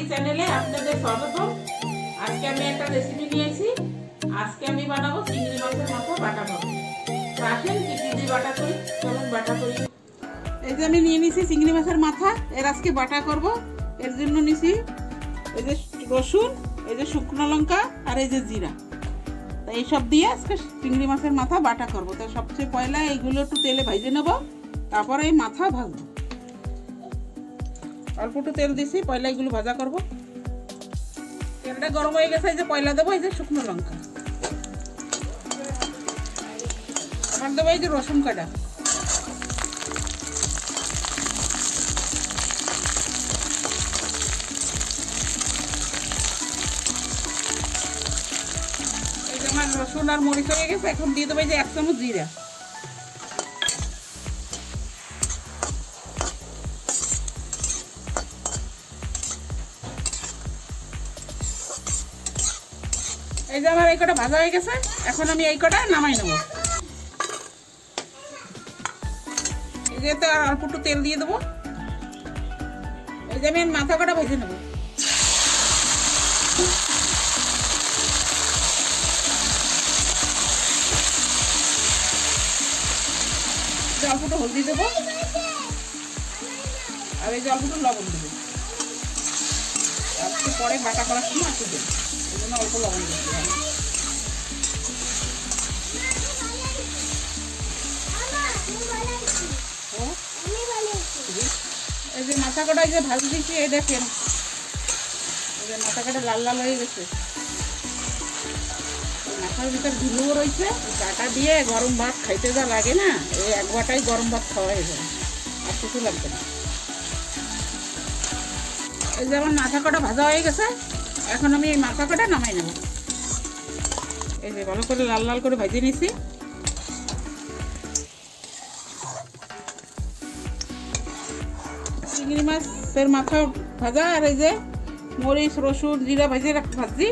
চ্যানেলে আপনাদের স্বাগতম। আজকে আমি একটা রেসিপি নিয়েছি। আজকে আমি বানাবো চিংড়ি মাছের মাথা বাটা করব। আসেন কি কি দিয়ে বাটা করি, চলুন বাটা করি। এই যে আমি নিয়ে নিয়েছি চিংড়ি মাছের মাথা, এর আজকে বাটা করব। এর জন্য নিয়েছি এই যে রসুন, এই যে শুকনো লঙ্কা আর এই যে জিরা। তো এইসব দিয়ে আজকে চিংড়ি মাছের মাথা বাটা করব। তো সবচেয়ে পয়লা এইগুলো একটু তেলে ভেজে নেব, তারপরে এই মাথা ভাজবো। অল্প একটু তেল দিছি, পয়লা এগুলো ভাজা করব। তেলটা গরম হয়ে গেছে, এই যে পয়লা দেবো এই যে শুকনো লঙ্কা, আবার দেবো এই যে রসুন কাটা, এই যে আমার রসুন আর মরিচ হয়ে গেছে। এখন দিয়ে দেবো এই যে 1 চামচ জিরা, এই যে আমার এই কটা ভাজা হয়ে গেছে। এখন আমি এই কটা নামাই নেব। এই যে আর অল্প একটু তেল দিয়ে দেবো। এই যে আমি মাথা কটা ভেজে নেব। অল্প একটু হলদি দেবো আর এই যে অল্প একটু লবণ দেবো। আজকে পরে বাটা করার সময় একটু দেবো, এই জন্য অল্প লবণ দিচ্ছি। এই যে মাথা কটা যে ভাজি দিচ্ছি, এই দেখেন এই যে মাথা কটা লাল লাল হয়ে গেছে। মাথার ভিতর ধুলোও রয়েছে। কাটা দিয়ে গরম ভাত খাইতে যা লাগে না, এই এক বাটাই গরম ভাত খাওয়া হয়ে যায়, আর কিছু লাগবে না। এই যে আমার মাথা কটা ভাজা হয়ে গেছে। এখন আমি এই মাথা কটা নামাই নেব। এই যে ভালো করে লাল লাল করে ভেজে নিছি। চিংড়ি মাছের মাথা ভাজা আর এই যে মরিচ রসুন জিরা ভাজি,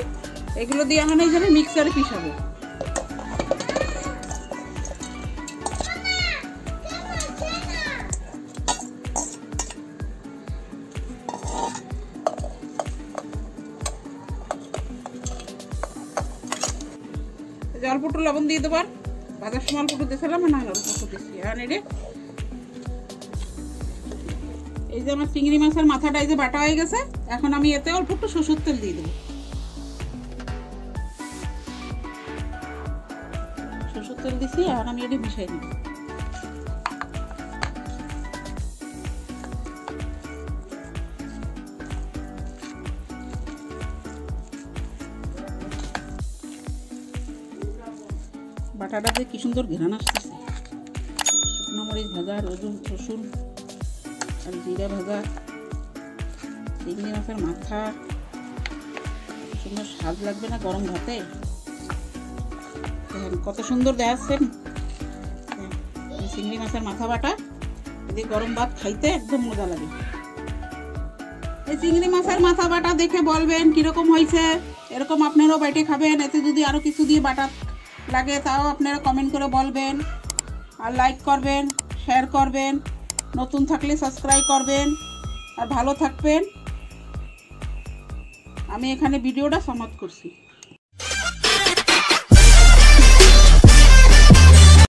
এগুলো দিয়ে এখন এই জন্য মিক্সারে পিসাবো। অল্প একটু লবণ দিয়ে দেবার, ভাজার সময় অল্প একটু দিয়েছিলাম না, অল্প একটু দিচ্ছি। এখন এই যে আমার চিংড়ি মাছের মাথাটা এই যে বাটা হয়ে গেছে। এখন আমি এতে অল্প একটু সরষের তেল দিয়ে দেবো। সরষের তেল দিছি, এখন আমি এটা মিশাই দেবো। বাটাটা দিয়ে কি সুন্দর ঘ্রাণ আসতেছে। শুকনো মরিচ ভাজা, রসুন আর জিরা ভাজা, চিংড়ি মাছের মাথা, সুন্দর স্বাদ লাগবে না গরম ভাতে। কত সুন্দর দেখাচ্ছেন চিংড়ি মাছের মাথা বাটা, যদি গরম ভাত খাইতে একদম মজা লাগে। এই চিংড়ি মাছের মাথা বাটা দেখে বলবেন কিরকম হয়েছে। এরকম আপনারাও বাইটে খাবেন। এতে যদি আরও কিছু দিয়ে বাটা লাগে তাও আপনারা কমেন্ট করে বলবেন, আর লাইক করবেন, শেয়ার করবেন, নতুন থাকলে সাবস্ক্রাইব করবেন, আর ভালো থাকবেন। আমি এখানে ভিডিওটা সমাপ্ত করছি।